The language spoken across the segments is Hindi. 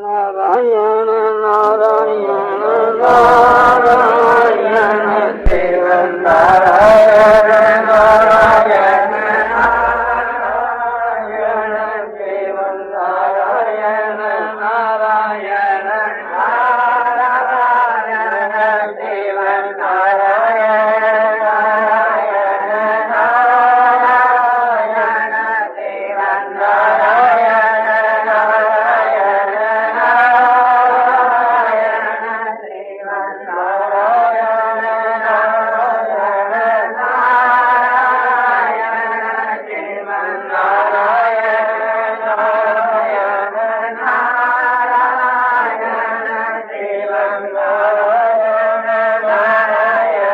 नारायण नारायण नारायण शिव नारायण नारायण नारायण शिव नारायण नारायण नारायण शिव नारायण नारायण नारायण शिव नारायण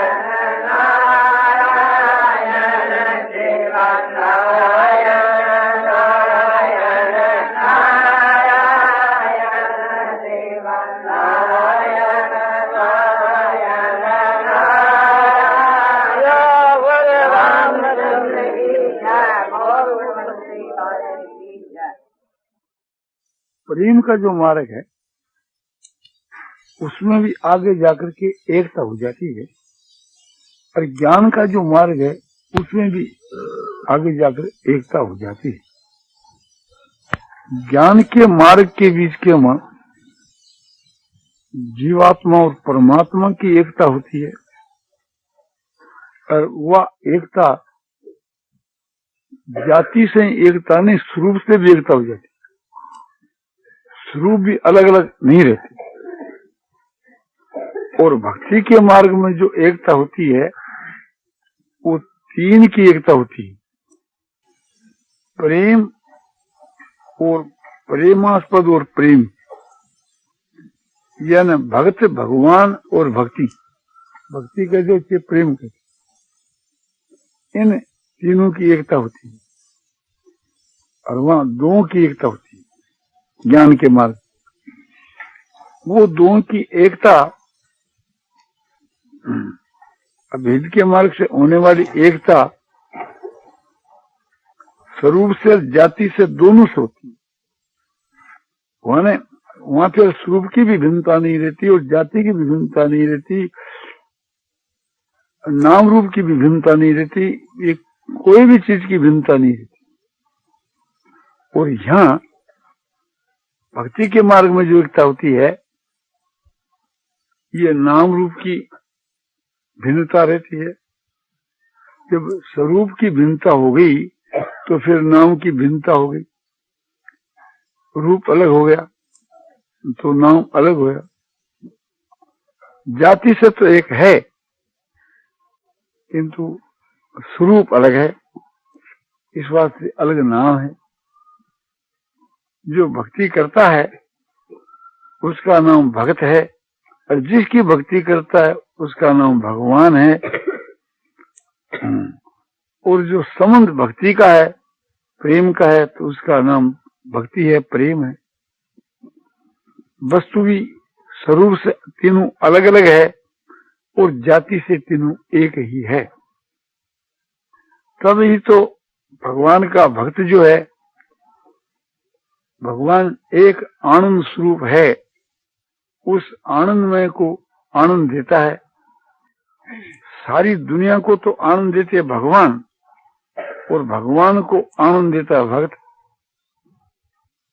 प्रेम का जो मार्ग है उसमें भी आगे जाकर के एकता हो जाती है, और ज्ञान का जो मार्ग है उसमें भी आगे जाकर एकता हो जाती है। ज्ञान के मार्ग के बीच के मन जीवात्मा और परमात्मा की एकता होती है, और वह एकता जाति से एकता नहीं, स्वरूप से भी एकता हो जाती है। स्वरूप भी अलग अलग नहीं रहते। और भक्ति के मार्ग में जो एकता होती है वो तीन की एकता होती है, प्रेम और प्रेमास्पद और प्रेम, यानी भक्त भगवान और भक्ति। भक्ति कहते होते प्रेम कहते, इन तीनों की एकता होती है, और वहां दो की एकता होती है। ज्ञान के मार्ग वो दोनों की एकता, अभेद के मार्ग से होने वाली एकता स्वरूप से जाति से दोनों से होती है। वहां पे स्वरूप की भी भिन्नता नहीं रहती और जाति की भी भिन्नता नहीं रहती, नाम रूप की भी भिन्नता नहीं रहती, ये कोई भी चीज की भिन्नता नहीं रहती। और यहाँ भक्ति के मार्ग में जो एकता होती है ये नाम रूप की भिन्नता रहती है। जब स्वरूप की भिन्नता हो गई तो फिर नाम की भिन्नता हो गई, रूप अलग हो गया तो नाम अलग हो गया। जाति से तो एक है किंतु स्वरूप अलग है, इस बात से अलग नाम है। जो भक्ति करता है उसका नाम भक्त है, और जिसकी भक्ति करता है उसका नाम भगवान है। और जो संबंध भक्ति का है, प्रेम का है, तो उसका नाम भक्ति है, प्रेम है। वस्तु भी स्वरूप से तीनों अलग अलग है और जाति से तीनों एक ही है। तब ही तो भगवान का भक्त जो है, भगवान एक आनंद स्वरूप है, उस आनंदमय को आनंद देता है। सारी दुनिया को तो आनंद देते हैं भगवान, और भगवान को आनंद देता है भक्त।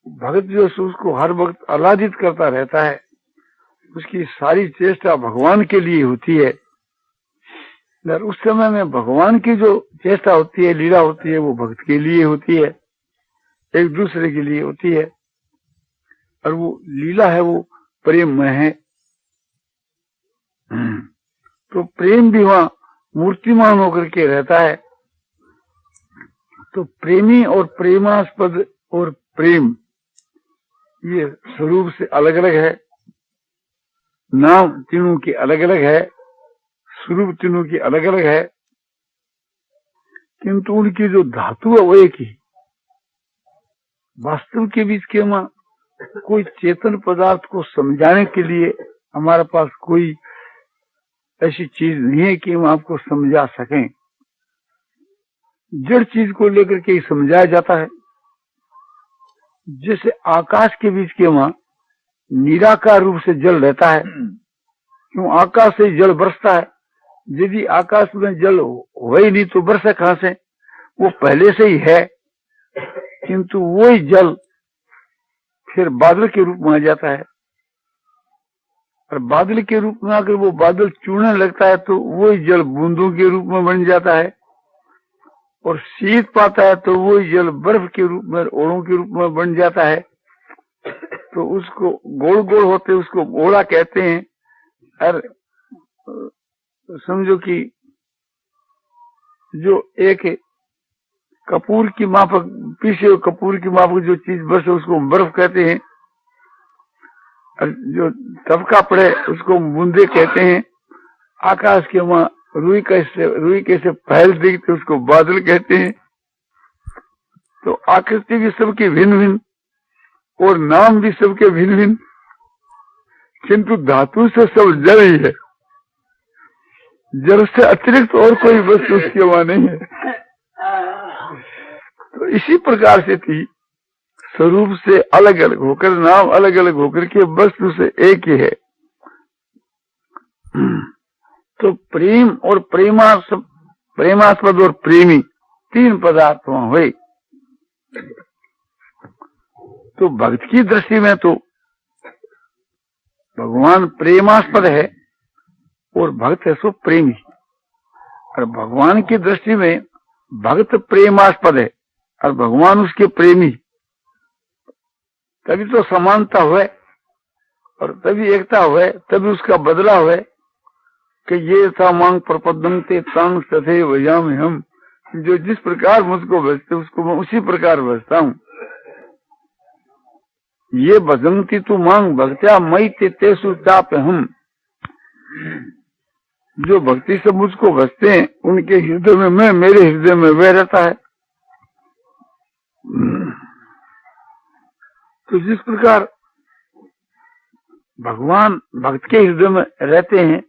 भक्त जो उसको हर वक्त आह्लादित करता रहता है, उसकी सारी चेष्टा भगवान के लिए होती है। उस समय में भगवान की जो चेष्टा होती है, लीला होती है, वो भक्त के लिए होती है, एक दूसरे के लिए होती है। और वो लीला है वो प्रेममय है। तो प्रेम भी वहां मूर्तिमान होकर के रहता है। तो प्रेमी और प्रेमास्पद और प्रेम ये स्वरूप से अलग अलग है, नाम तीनों की अलग अलग है, स्वरूप तीनों की अलग अलग है, किंतु उनकी जो धातु है वो एक ही। वास्तव के बीच के वहां कोई चेतन पदार्थ को समझाने के लिए हमारे पास कोई ऐसी चीज नहीं है कि हम आपको समझा सकें। जड़ चीज को लेकर के ही समझाया जाता है। जैसे आकाश के बीच के वहां निराकार रूप से जल रहता है। क्यों? आकाश से जल बरसता है। यदि आकाश में जल हो ही नहीं तो बरसे कहां से? वो पहले से ही है, किंतु वही जल फिर बादल के रूप में आ जाता है, और बादल के रूप में आकर वो बादल चूड़ने लगता है तो वही जल बूंदों के रूप में बन जाता है, और शीत पाता है तो वही जल बर्फ के रूप में, ओलों के रूप में बन जाता है। तो उसको गोल गोल होते उसको ओला कहते हैं। और समझो कि जो एक कपूर की माफक, पीसे हुए कपूर की माफक जो चीज बरसे उसको बर्फ कहते हैं, और जो तबका पड़े उसको बूंदे कहते हैं। आकाश के वहां रुई कैसे फैल दिखते उसको बादल कहते हैं। तो आकृति भी सबकी भिन्न भिन्न और नाम भी सबके भिन्न भिन्न, किंतु धातु से सब जल ही है। जल से अतिरिक्त और कोई वस्तु उसके वहां नहीं है। तो इसी प्रकार से थी, स्वरूप से अलग अलग होकर, नाम अलग अलग होकर के वस्तु से एक ही है। तो प्रेम और प्रेमास्पद और प्रेमी तीन पदार्थ वहां हुए। तो भक्त की दृष्टि में तो भगवान प्रेमास्पद है और भक्त है सो प्रेमी, और भगवान की दृष्टि में भक्त प्रेमास्पद है और भगवान उसके प्रेमी। तभी तो समानता हुए और तभी एकता हुए, तभी उसका बदला हुए कि ये था मांग प्रपदंते तांग तथे वजाम हम, जो जिस प्रकार मुझको भजते उसको मैं उसी प्रकार भजता हूँ। ये भजंती तू मांग भक्त्या मई तेसु चाप हम, जो भक्ति से मुझको भजते हैं उनके हृदय में मैं, मेरे हृदय में वह रहता है। तो जिस प्रकार भगवान भक्त के हृदय में रहते हैं,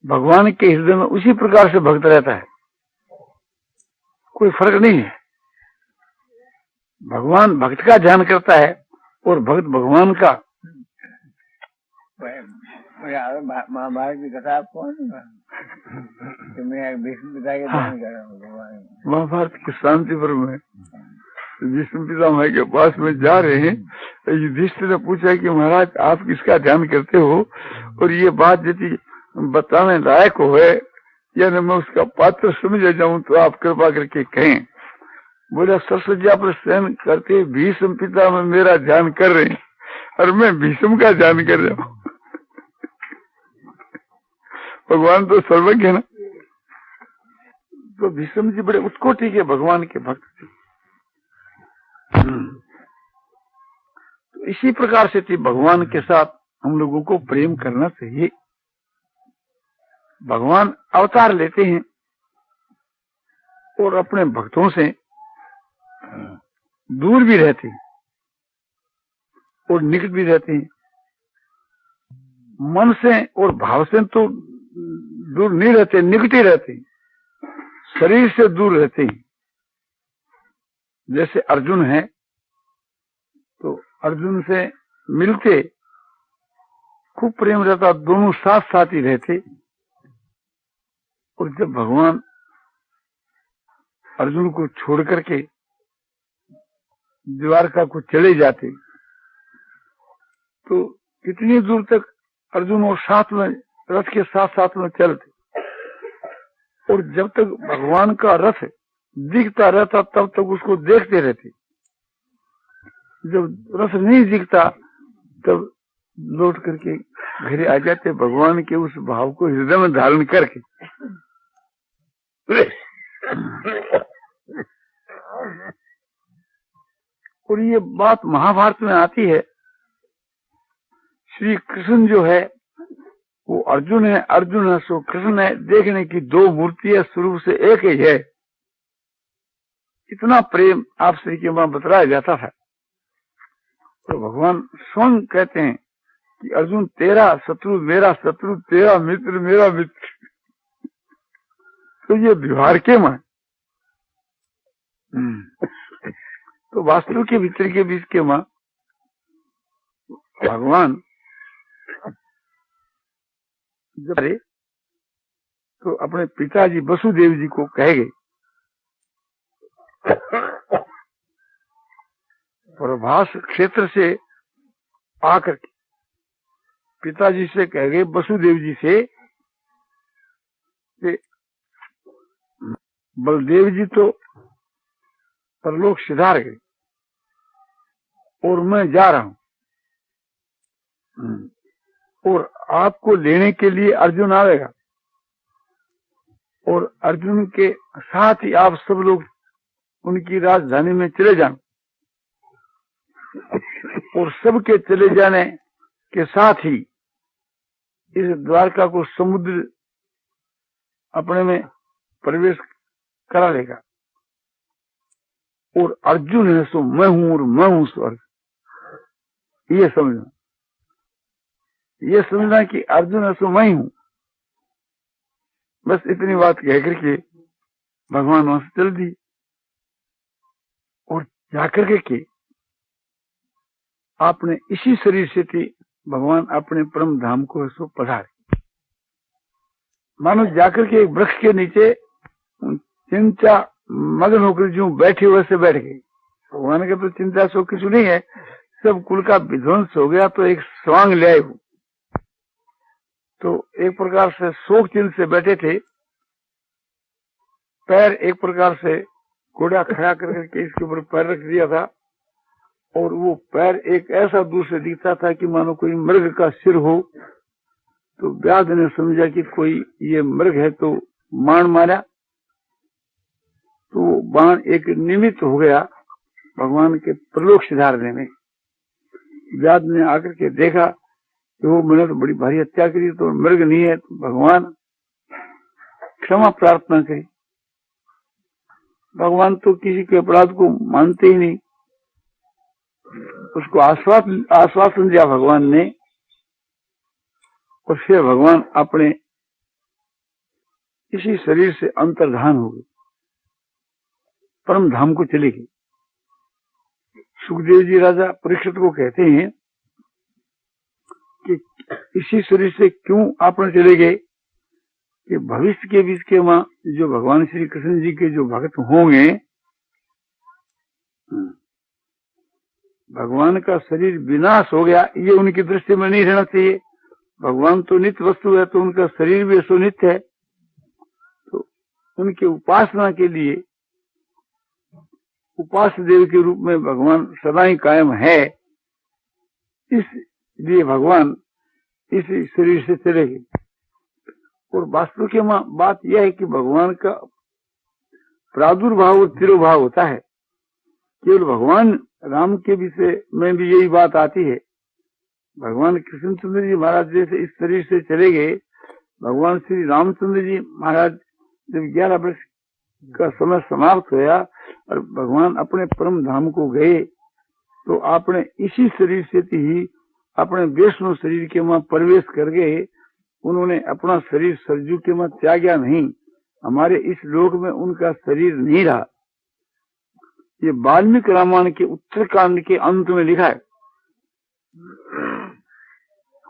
भगवान के हृदय में उसी प्रकार से भक्त रहता है, कोई फर्क नहीं है। भगवान भक्त का ध्यान करता है और भक्त भगवान का। महाभारत की कथा आप कौन कि मैं भीष्म पिता के ध्यान कर रहा हूँ। महाभारत की शांति पर में भीष्म पितामह के पास में जा रहे हैं, युधिष्ठिर ने पूछा कि महाराज आप किसका ध्यान करते हो, और ये बात यदि बताने लायक हो है या मैं उसका पात्र समझ जाऊं तो आप कृपा करके कहें। बोला सरसज्जा पर शयन करते भीष्म पिता में मेरा ध्यान कर रहे हैं और मैं भीष्म का ध्यान कर रहा हूँ। भगवान तो सर्वज्ञ है ना। तो भीष्म जी बड़े उत्कोटि के भगवान के भक्त थे। तो इसी प्रकार से थी भगवान के साथ हम लोगों को प्रेम करना चाहिए। भगवान अवतार लेते हैं और अपने भक्तों से दूर भी रहते हैं और निकट भी रहते हैं। मन से और भाव से तो दूर नहीं रहते, निकट ही रहते हैं, शरीर से दूर रहते हैं। जैसे अर्जुन है तो अर्जुन से मिलते खूब प्रेम रहता, दोनों साथ साथ ही रहते। और जब भगवान अर्जुन को छोड़ करके द्वारका को चले जाते तो कितनी दूर तक अर्जुन और साथ में रथ के साथ साथ में चलते, और जब तक भगवान का रथ दिखता रहता तब तक उसको देखते रहते। जब रथ नहीं दिखता तब लौट करके घर आ जाते, भगवान के उस भाव को हृदय में धारण करके। और ये बात महाभारत में आती है। श्री कृष्ण जो है वो अर्जुन है, अर्जुन है सो कृष्ण है, देखने की दो मूर्तियां स्वरूप से एक ही है। इतना प्रेम आपसे के वहां बतलाया जाता था। तो भगवान स्वयं कहते हैं कि अर्जुन तेरा शत्रु मेरा शत्रु, तेरा मित्र मेरा मित्र। तो ये व्यवहार के में तो वास्तु के भीतर के बीच के मां भगवान जब तो अपने पिताजी वसुदेव जी को कह गए, प्रभास क्षेत्र से आकर के पिताजी से कह गए, वसुदेव जी से कि बलदेव जी तो परलोक सिधार गए और मैं जा रहा हूं, और आपको लेने के लिए अर्जुन आएगा और अर्जुन के साथ ही आप सब लोग उनकी राजधानी में चले जाना, और सबके चले जाने के साथ ही इस द्वारका को समुद्र अपने में प्रवेश करा लेगा, और अर्जुन है सो मैं हूं और मैं हूं स्वर्ग। ये समझना कि अर्जुन है सो मैं ही हूं। बस इतनी बात कहकर के भगवान वहां से चल दी, और जाकर के आपने इसी शरीर से थी भगवान अपने परम धाम को सो पधारे। मानो जाकर के एक वृक्ष के नीचे चिंता मगन होकर जो बैठे वैसे बैठ गए। भगवान के तो चिंता सो कुछ नहीं है, सब कुल का विध्वंस हो गया तो एक स्वांग ले आए हो, तो एक प्रकार से शोक चिन्ह से बैठे थे। पैर एक प्रकार से घोड़ा खड़ा करके इसके ऊपर पैर रख दिया था, और वो पैर एक ऐसा दूर से दिखता था कि मानो कोई मृग का सिर हो। तो व्याध ने समझा कि कोई ये मृग है, तो बाण मारा, तो बाण एक निमित्त हो गया भगवान के प्रलोक सिधारने में। व्याध ने आकर के देखा कि वो मैंने तो बड़ी भारी हत्या करी, तो मृग नहीं है, तो भगवान क्षमा प्रार्थना करी। भगवान तो किसी के अपराध को मानते ही नहीं, उसको आश्वासन दिया भगवान ने, और फिर भगवान अपने इसी शरीर से अंतर्धान हो गए, परम धाम को चले गए। सुखदेव जी राजा परीक्षित को कहते हैं कि इसी शरीर से क्यों आपने चले गए, कि भविष्य के बीच के वहां जो भगवान श्री कृष्ण जी के जो भक्त होंगे, भगवान का शरीर विनाश हो गया, ये उनकी दृष्टि में नहीं रहना चाहिए। भगवान तो नित्य वस्तु है, तो उनका शरीर भी ऐसो नित्य है, तो उनके उपासना के लिए उपास्य देव के रूप में भगवान सदा ही कायम है। इसलिए भगवान इस शरीर से चले गए। और वास्तव की बात यह है कि भगवान का प्रादुर्भाव और तिरोभाव होता है। केवल भगवान राम के विषय में भी यही बात आती है। भगवान कृष्णचंद्र जी महाराज जैसे इस शरीर से चले गए, भगवान श्री रामचंद्र जी महाराज जब 11 वर्ष का समय समाप्त होया और भगवान अपने परम धाम को गए, तो आपने इसी शरीर से ही अपने वैष्णव शरीर के वहां प्रवेश कर गए। उन्होंने अपना शरीर सरजू के वहां त्यागा नहीं, हमारे इस लोक में उनका शरीर नहीं रहा। ये वाल्मीकि रामायण के उत्तरकांड के अंत में लिखा है,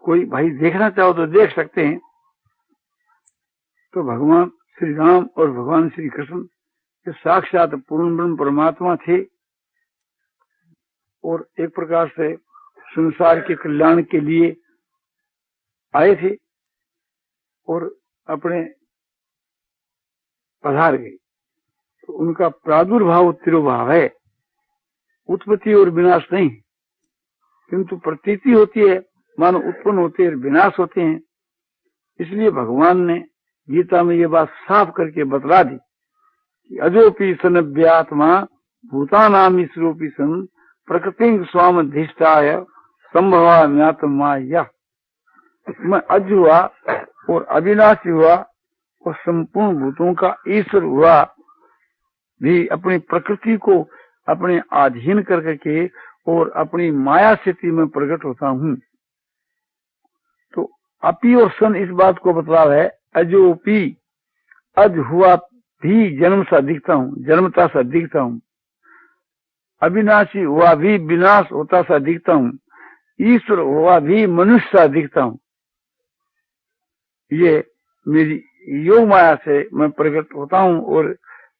कोई भाई देखना चाहो तो देख सकते हैं। तो भगवान श्री राम और भगवान श्री कृष्ण के साक्षात पूर्ण ब्रह्म परमात्मा थे, और एक प्रकार से संसार के कल्याण के लिए आए थे और अपने पधार गए। तो उनका प्रादुर्भाव तिरोभाव है, उत्पत्ति और विनाश नहीं, किंतु प्रतीति होती है, मानो उत्पन्न होते हैं विनाश होते हैं। इसलिए भगवान ने गीता में ये बात साफ करके बतला दी कि अजोपि सनव्यात्मा भूतानाम ईश्वरोपि सन प्रकृति स्वामधिष्ठाय संभवा ज्ञातमाया। मैं अज हुआ और अविनाशी हुआ और संपूर्ण भूतों का ईश्वर हुआ भी अपनी प्रकृति को अपने अधीन करके और अपनी माया स्थिति में प्रकट होता हूँ। तो अपी और सन इस बात को बतला है, अजोपी अज हुआ भी जन्म सा दिखता हूँ, जन्मता सा दिखता हूँ, अविनाशी हुआ भी विनाश होता सा दिखता हूँ। ईश्वर हुआ भी मनुष्य सा दिखता हूँ। ये मेरी योग माया से मैं प्रकट होता हूँ और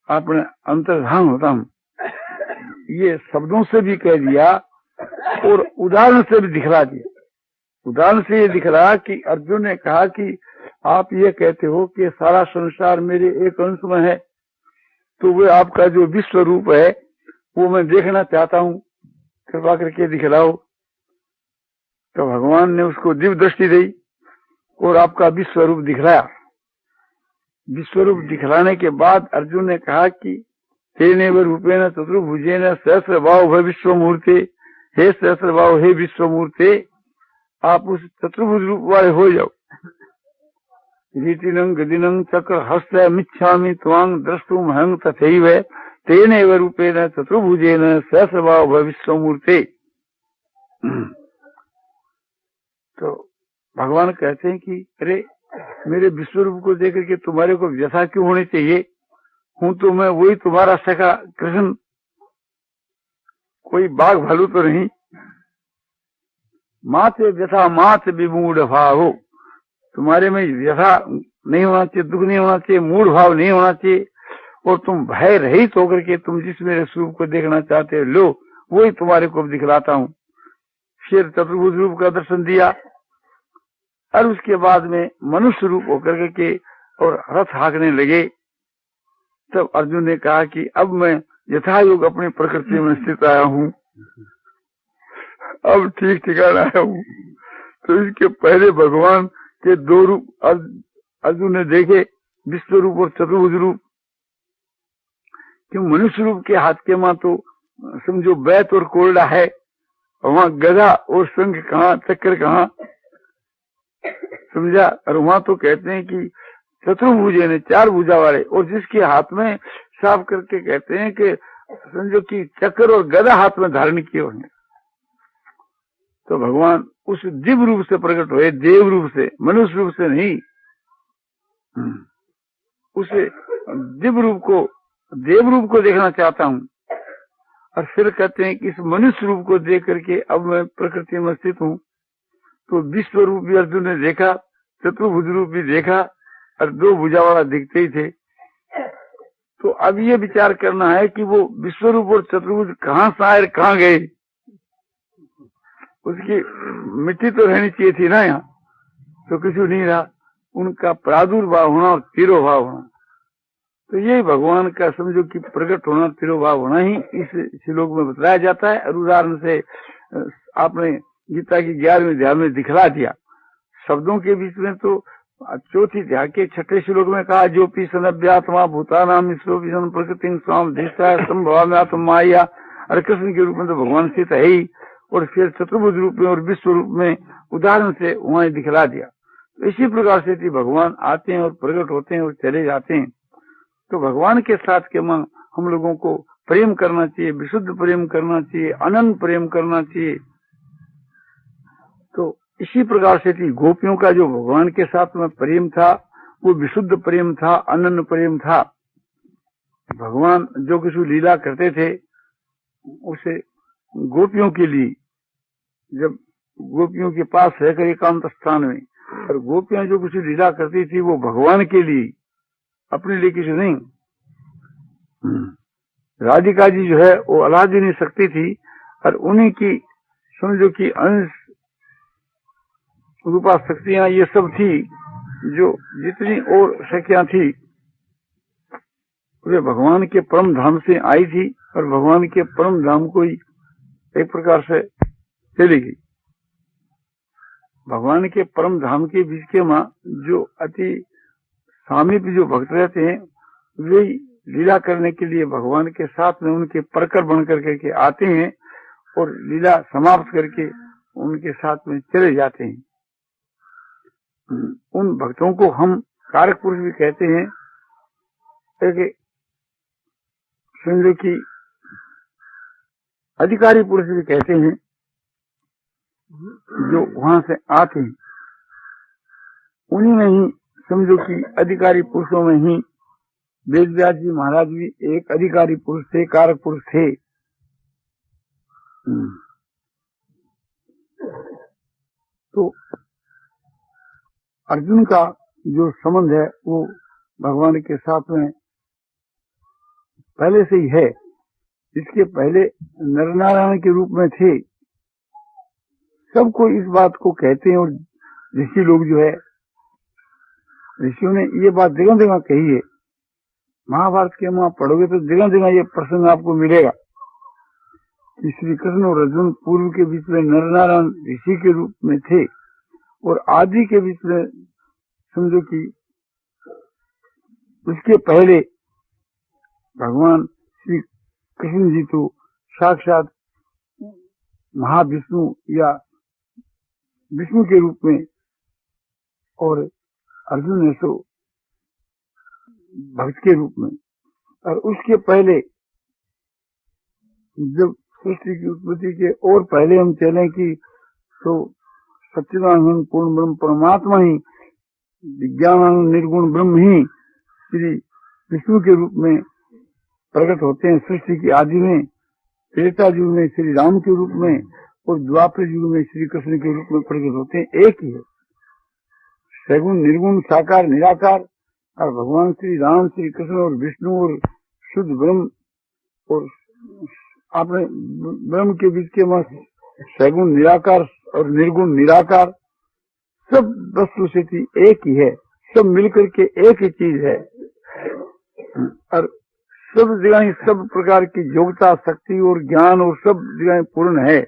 अपने अंतर्धान होता हूँ। ये शब्दों से भी कह दिया और उदाहरण से भी दिखला दिया। उदाहरण से ये दिख रहा कि अर्जुन ने कहा कि आप ये कहते हो कि सारा संसार मेरे एक अंश में है, तो वो आपका जो विश्व रूप है वो मैं देखना चाहता हूँ, कृपा करके दिखलाओ। तो भगवान ने उसको दिव्य दृष्टि दी और आपका विश्व रूप दिखलाया। विश्व रूप दिखलाने के बाद अर्जुन ने कहा कि तेनेव रूपेण चतुर्भुजेन सहस्रबाहु भव विश्वमूर्ते, हे सहस्रबाहु, हे विश्वमूर्ते, आप उस चतुर्भुज रूप वाले हो जाओ। रीतिनं गदिनं चक्र हस्त मिच्छामि त्वां द्रष्टुम हंग तथैव तेनेव रूपेण चतुर्भुजेन सहस्रबाहु भव विश्वमूर्ते। तो भगवान कहते हैं कि अरे मेरे विश्व रूप को देख के तुम्हारे को व्यथा क्यों होनी चाहिए? हूं तो मैं वही तुम्हारा सखा कृष्ण, कोई बाघ भालू तो नहीं। माते व्यथा मात विमूढ़ भाव, तुम्हारे में व्यथा नहीं होना चाहिए, दुख नहीं होना चाहिए, मूढ़ भाव नहीं होना चाहिए, और तुम भय रहित होकर के तुम जिस मेरे स्वरूप को देखना चाहते हो, लो वही तुम्हारे को दिखलाता हूँ। फिर चतुर्भुज रूप का दर्शन दिया और उसके बाद में मनुष्य रूप होकर के और रथ हाँकने लगे। तब अर्जुन ने कहा कि अब मैं यथायोग अपनी प्रकृति में स्थित आया हूँ, अब ठीक ठिकाना आया हूँ। तो इसके पहले भगवान के दो रूप अर्जुन ने देखे, विश्व रूप और चतुर्भुज रूप। क्यों मनुष्य रूप के हाथ के मां तो समझो बैत और कोरडा है, वहां गदा और शंख कहाँ, चक्र कहाँ, समझा। और वहां तो कहते हैं कि चतुर्भुजे ने, चार भुजा वाले, और जिसके हाथ में साफ करके कहते हैं कि समझो कि चक्र और गदा हाथ में धारण किए हुए हैं। तो भगवान उस दिव्य रूप से प्रकट हुए, देव रूप से, मनुष्य रूप से नहीं। उसे दिव्य रूप को, देव रूप को देखना चाहता हूँ। और फिर कहते हैं कि इस मनुष्य रूप को देख करके अब मैं प्रकृति में स्थित हूँ। तो विश्व रूप भी अर्जुन ने देखा, चतुर्भुज रूप भी देखा, और दो भुजा वाला दिखते ही थे। तो अब ये विचार करना है कि वो विश्व रूप और चतुर्भुज कहाँ से आए, कहाँ गए। उसकी मिट्टी तो रहनी चाहिए थी ना यहाँ, तो कुछ नहीं रहा। उनका प्रादुर्भाव होना और तिरोभाव होना, तो यही भगवान का समझो कि प्रकट होना, तिरोभाव होना ही इस श्लोक में बताया जाता है। और उदाहरण से आपने गीता की 11वें अध्याय में दिखला दिया। शब्दों के बीच में तो चौथी अध्याय के 6ठे श्लोक में कहा, जो पी सनभ्यात्मा भूतानाम ईश्वरों प्रकृति स्वाम धीष्टा संभवाम्यात्म माया। और कृष्ण के रूप में तो भगवान स्थित है ही, और फिर चतुर्भुज रूप में और विश्व रूप में उदाहरण से वहां दिखला दिया। तो इसी प्रकार से भगवान आते हैं और प्रकट होते हैं और चले जाते हैं। तो भगवान के साथ के मां हम लोगों को प्रेम करना चाहिए, विशुद्ध प्रेम करना चाहिए, अनंत प्रेम करना चाहिए। तो इसी प्रकार से गोपियों का जो भगवान के साथ में प्रेम था वो विशुद्ध प्रेम था, अनन्य प्रेम था। भगवान जो कुछ लीला करते थे उसे गोपियों के लिए, जब गोपियों के पास रहकर एकांत स्थान में, और गोपियां जो कुछ लीला करती थी वो भगवान के लिए, अपने लिए किसी नहीं। राधिका जी जो है वो अलादीनी शक्ति थी, और उन्हीं की समझो कि अंश रूपा शक्तियां ये सब थी। जो जितनी और शक्तियां थी वे भगवान के परम धाम से आई थी, और भगवान के परम धाम को ही एक प्रकार से चली गई। भगवान के परम धाम के बीच के मां जो अति सामीप जो भक्त रहते हैं वे लीला करने के लिए भगवान के साथ में उनके परकर बन करके आते हैं, और लीला समाप्त करके उनके साथ में चले जाते हैं। उन भक्तों को हम कारक पुरुष भी कहते हैं, एक समझो कि अधिकारी पुरुष भी कहते हैं, जो वहां से आते हैं। उन्हीं में ही समझो कि अधिकारी पुरुषों में ही वेदव्यास जी महाराज भी एक अधिकारी पुरुष थे, कारक पुरुष थे। तो अर्जुन का जो संबंध है वो भगवान के साथ में पहले से ही है। इसके पहले नरनारायण के रूप में थे। सबको इस बात को कहते हैं, और ऋषि लोग जो है, ऋषियों ने ये बात जगह जगह कही है। महाभारत के वहां पढ़ोगे तो जगह जगह ये प्रसंग आपको मिलेगा कि श्री कृष्ण और अर्जुन पूर्व के बीच में नरनारायण ऋषि के रूप में थे, और आदि के बीच में समझो कि उसके पहले भगवान श्री कृष्ण जी तो साक्षात महाविष्णु या विष्णु के रूप में, और अर्जुन है सो भक्त के रूप में। और उसके पहले जब सृष्टि की उत्पत्ति के और पहले हम चलें कि तो सच्चिदानंद पूर्ण ब्रह्म परमात्मा ही, विज्ञानानंद निर्गुण ब्रह्म ही श्री विष्णु के रूप में प्रकट होते हैं। सृष्टि की आदि में, त्रेता युग में श्री राम के रूप में, और द्वापर युग में श्री कृष्ण के रूप में प्रकट होते हैं। एक ही है, सगुण निर्गुण साकार निराकार। और भगवान श्री राम, श्री कृष्ण और विष्णु और शुद्ध ब्रह्म और आपने ब्रह्म के बीच के मत सगुण निराकार और निर्गुण निराकार, सब वस्तु स्थिति एक ही है। सब मिलकर के एक ही चीज है, और सब जगह सब प्रकार की योग्यता, शक्ति और ज्ञान और सब जगह पूर्ण है।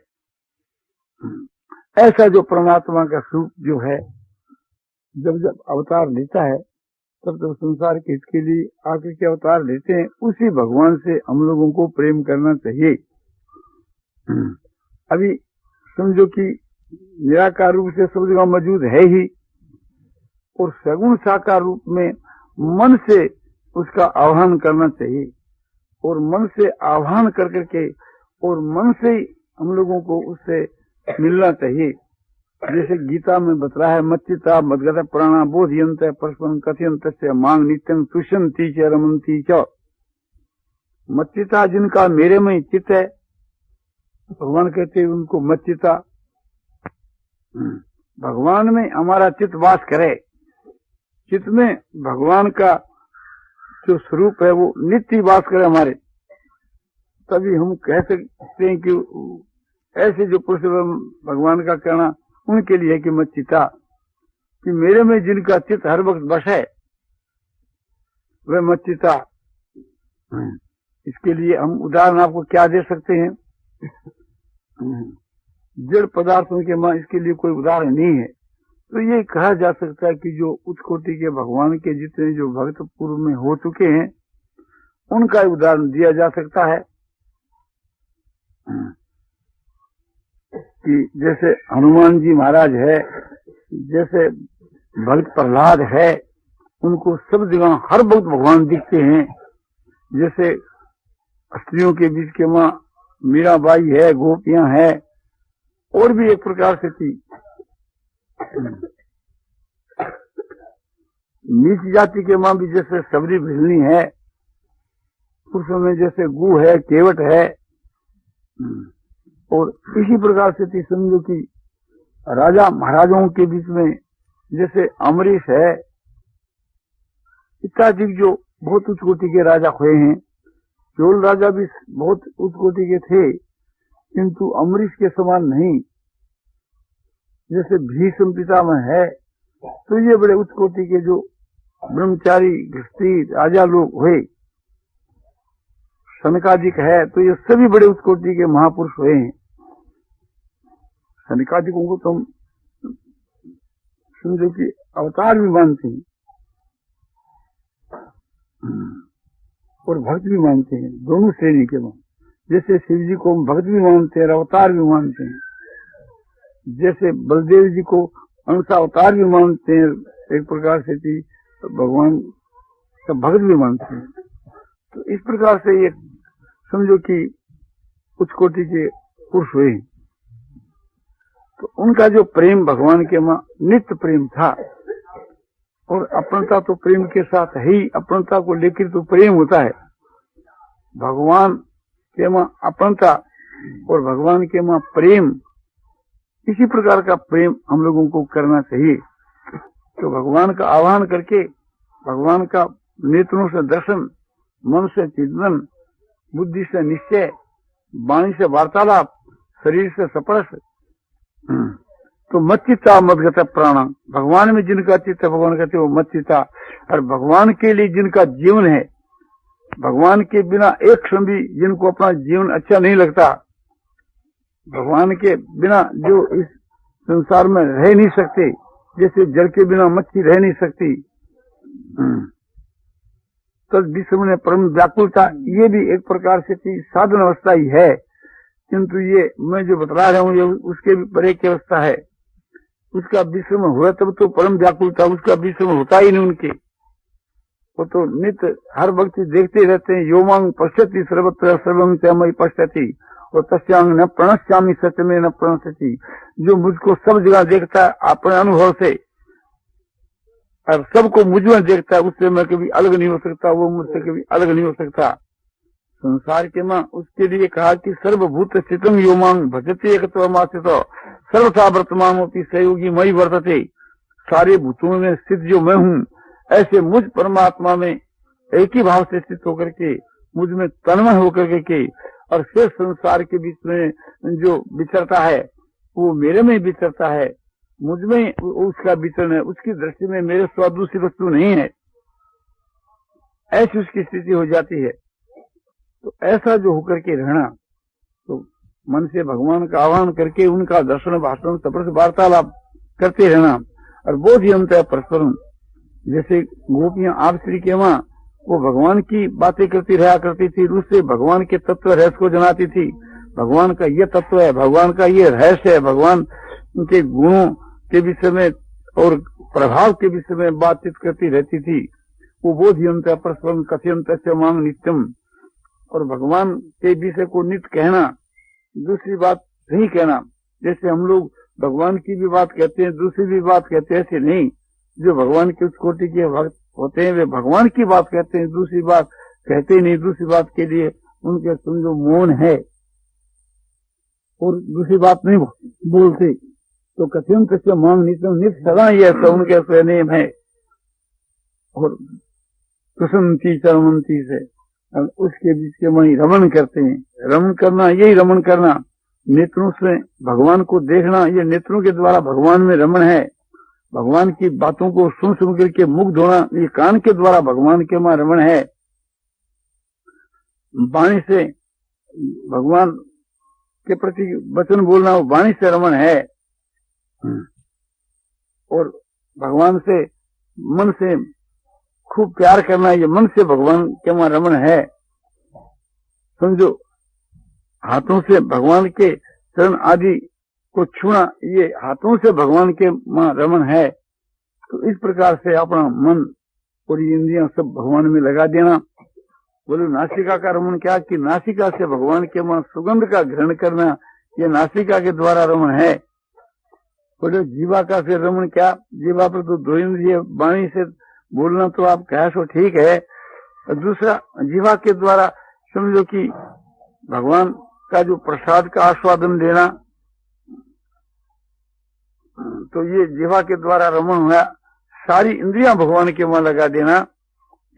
ऐसा जो परमात्मा का स्वरूप जो है, जब जब अवतार लेता है तब तब संसार के हित के लिए आकर के अवतार लेते हैं। उसी भगवान से हम लोगों को प्रेम करना चाहिए। अभी समझो कि निराकार रूप से सब जगह मौजूद है ही, और सगुण साकार रूप में मन से उसका आह्वान करना चाहिए, और मन से आह्वान कर करके और मन से ही हम लोगों को उससे मिलना चाहिए। जैसे गीता में बतला है, मच्चिता मदगत प्राणा बोधयंत परस्परम कथयंत से मांग नित्यं तुष्यंती च रमंती च। मच्चिता जिनका मेरे में चित्त है, भगवान कहते हैं उनको मच्चिता। भगवान में हमारा चित्त वास करे। चित्त में भगवान का जो स्वरूप है वो नित्य वास करे हमारे, तभी हम कह सकते हैं कि ऐसे जो पुरुष भगवान का कहना उनके लिए कि मच्चिता, कि मेरे में जिनका चित्त हर वक्त बस है वह मच्चिता। इसके लिए हम उदाहरण आपको क्या दे सकते हैं? जड़ पदार्थों के मां इसके लिए कोई उदाहरण नहीं है। तो ये कहा जा सकता है कि जो उच्च कोटि के भगवान के जितने जो भक्त पूर्व में हो चुके हैं उनका उदाहरण दिया जा सकता है कि जैसे हनुमान जी महाराज है, जैसे भक्त प्रहलाद है, उनको सब जगह हर वक्त भगवान दिखते हैं। जैसे स्त्रियों के बीच के मां मीराबाई है, गोपियां है, और भी एक प्रकार से थी। नीच जाति के मां भी जैसे सबरी भिजनी है, पुरुषों में जैसे गु है, केवट है, और इसी प्रकार से थी। समझो कि राजा महाराजाओं के बीच में जैसे अमरीश है, इत्यादि जो बहुत उच्च कोटि के राजा हुए हैं। चोल राजा भी बहुत उच्च कोटि के थे, किंतु अमरीश के समान नहीं। जैसे भीष्म पितामह है, तो ये बड़े उच्च कोटि के जो ब्रह्मचारी गृहस्थी राजा लोग हुए। सनकादिक है, तो ये सभी बड़े उच्च कोटि के महापुरुष हुए हैं। सनकादिकों को तुम समझो कि अवतार भी मानते हैं और भक्त भी मानते हैं, दोनों श्रेणी के मान। जैसे शिव जी को हम भक्त भी मानते हैं, अवतार भी मानते हैं। जैसे बलदेव जी को अंशा अवतार भी मानते हैं, एक प्रकार से थी भगवान का भक्त भी मानते हैं। तो इस प्रकार से ये समझो कि उच्च कोटि के पुरुष हुए। तो उनका जो प्रेम भगवान के मां नित्य प्रेम था, और अपनता तो प्रेम के साथ ही, अपनता को लेकर तो प्रेम होता है। भगवान के मां अपनता और भगवान के मां प्रेम, इसी प्रकार का प्रेम हम लोगों को करना चाहिए। तो भगवान का आह्वान करके, भगवान का नेत्रों से दर्शन, मन से चिंतन, बुद्धि से निश्चय, वाणी से वार्तालाप, शरीर से स्पर्श, तो मच्चिता मदगत प्राण, भगवान में जिनका चित्त भगवान कहते वो मच्चिता। और भगवान के लिए जिनका जीवन है, भगवान के बिना एक क्षण भी जिनको अपना जीवन अच्छा नहीं लगता, भगवान के बिना जो इस संसार में रह नहीं सकते, जैसे जल के बिना मच्छी रह नहीं सकती, तो विश्व में परम व्याकुलता, ये भी एक प्रकार से साधन अवस्था ही है, किंतु ये मैं जो बतला रहा हूँ ये उसके भी परे की अवस्था है। उसका विश्व में हुआ तब तो परम व्याकुलता, उसका विश्व में होता ही नहीं उनके। वो तो नित्य हर वक्त देखते रहते हैं। यो मांग पश्यति सर्वत्र सर्वं च मयि पश्यति और तस्यांग न प्रणश्यामि सच में न प्रणश्यति। जो मुझको सब जगह देखता है अपने अनुभव से और सबको मुझ में देखता है, उससे मैं कभी अलग नहीं हो सकता, वो मुझसे कभी अलग नहीं हो सकता। संसार के मां उसके लिए कहा कि सर्वभूत स्थितम यो मांग भजते एकत्वमास्थितो सर्वथा वर्तमान होती सहयोगी मई वर्तते। सारे भूतों में स्थित जो मैं हूँ, ऐसे मुझ परमात्मा में एक ही भाव से स्थित होकर के, मुझ में तन्मय होकर के और फिर संसार के बीच में जो विचरता है वो मेरे में विचरता है, मुझ में उसका विचरण है। उसकी दृष्टि में मेरे स्व दूसरी वस्तु नहीं है, ऐसी उसकी स्थिति हो जाती है। तो ऐसा जो होकर के रहना, तो मन से भगवान का आह्वान करके उनका दर्शन भाषण स्पर्श वार्तालाप करते रहना और बोधियंत परस्परम। जैसे गोपियां आप श्री के वहां वो भगवान की बातें करती रहा करती थी, उससे भगवान के तत्व रहस्य को जनाती थी। भगवान का ये तत्व है, भगवान का ये रहस्य है, भगवान के गुणों के विषय में और प्रभाव के विषय में बातचीत करती रहती थी। वो बोधियंत परस्परम कथयंत से मांग नित्यम। और भगवान के विषय को नित्य कहना, दूसरी बात नहीं कहना। जैसे हम लोग भगवान की भी बात कहते हैं, दूसरी भी बात कहते हैं, ऐसे नहीं। जो भगवान के उस कोटि के भक्त होते हैं वे भगवान की बात कहते हैं, दूसरी बात कहते ही नहीं। दूसरी बात के लिए उनके समझो मौन है और दूसरी बात नहीं बोलते। तो कथन से मांग नित्य सदा ही ऐसा उनके स्वयं है। और कुसुमती चरमंती से उसके बीच के वही रमण करते हैं। रमण करना, यही रमण करना, नेत्रों से भगवान को देखना, ये नेत्रों के द्वारा भगवान में रमण है। भगवान की बातों को सुन सुन करके मुग्ध होना, ये कान के द्वारा भगवान के वहां रमण है। वाणी से भगवान के प्रति वचन बोलना, वो वाणी से रमण है। और भगवान से मन से खूब प्यार करना, ये मन से भगवान के वहां रमण है। समझो, हाथों से भगवान के चरण आदि को छूना, ये हाथों से भगवान के वहां रमण है। तो इस प्रकार से अपना मन और इंद्रियां सब भगवान में लगा देना। बोलो नासिका का रमण क्या, कि नासिका से भगवान के वहां सुगंध का ग्रहण करना, ये नासिका के द्वारा रमण है। बोलो जीवा का फिर रमण क्या, जीवा पर तो दो इंद्रिय, वाणी से बोलना तो आप कह सो ठीक है। और दूसरा जीवा के द्वारा समझो कि भगवान का जो प्रसाद का आस्वादन देना, तो ये जीवा के द्वारा रमण हुआ। सारी इंद्रियां भगवान के वहां लगा देना,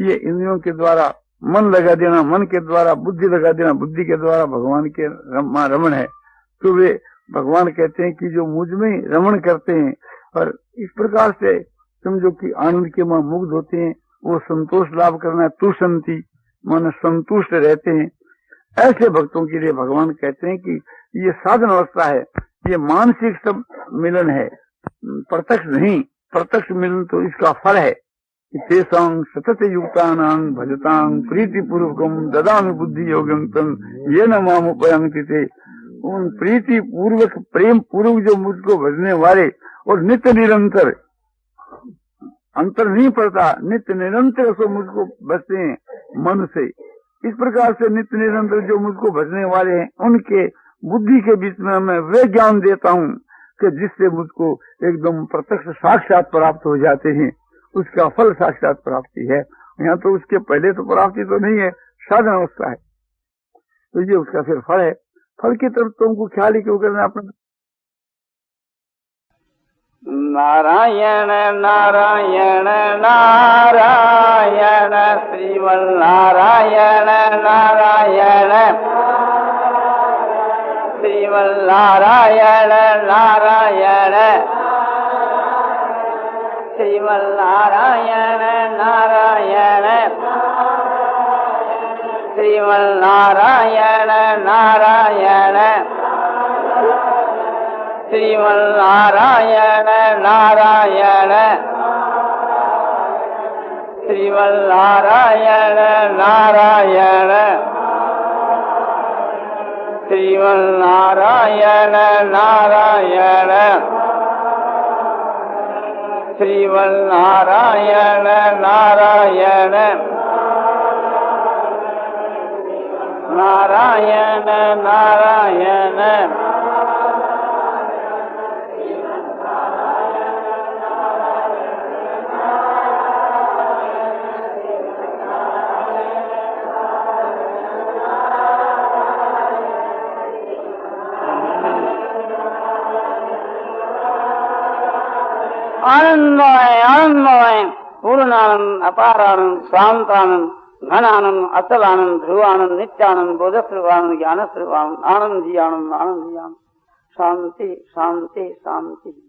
ये इंद्रियों के द्वारा मन लगा देना, मन के द्वारा बुद्धि लगा देना, बुद्धि के द्वारा भगवान के वहां रमण है। तो वे भगवान कहते हैं कि जो मुझ में रमण करते हैं और इस प्रकार से समझो कि आनंद के वहां मुग्ध होते हैं, वो संतोष लाभ करना, तुषंती माने संतुष्ट रहते हैं। ऐसे भक्तों के लिए भगवान कहते हैं कि ये साधन अवस्था है, ये मानसिक सब मिलन है, प्रत्यक्ष नहीं। प्रत्यक्ष मिलन तो इसका फल है कि तेसांग सतत युक्तानां भजतांग प्रीति पूर्वकम ददामि बुद्धि योगम तम ये न माम उपयांति थे। उन प्रीति पूर्वक प्रेम पूर्वक जो मुझको भजने वाले और नित्य निरंतर, अंतर नहीं पड़ता, नित्य निरंतर सो मुझको भजते हैं मन से। इस प्रकार से नित्य निरंतर जो मुझको भजने वाले हैं, उनके बुद्धि के बीच में मैं वे ज्ञान देता हूँ कि जिससे मुझको एकदम प्रत्यक्ष साक्षात प्राप्त हो जाते हैं। उसका फल साक्षात प्राप्ति है। यहाँ तो उसके पहले तो प्राप्ति तो नहीं है, साधन अवस्था है। तो ये उसका फिर फल है। फल की तरफ तुमको ख्याल ही क्यों करना अपना। नारायण नारायण नारायण श्रीमन्नारायण नारायण श्रीमन्नारायण नारायण श्रीमन्नारायण नारायण श्रीमन्नारायण नारायण श्रीमन्नारायण नारायण श्रीमन्नारायण नारायण श्रीमन्नारायण नारायण श्रीमन्नारायण नारायण नारायण नारायण आनंदमय आनंदमय पूर्णानंद अपारानंद शांतानंद घनानंद अचलानंद ध्रुवानंद नित्यानंद बोधस्वरूपानंद ज्ञानस्वरूपानंद आनंद ही आनंद शांति शांति शांति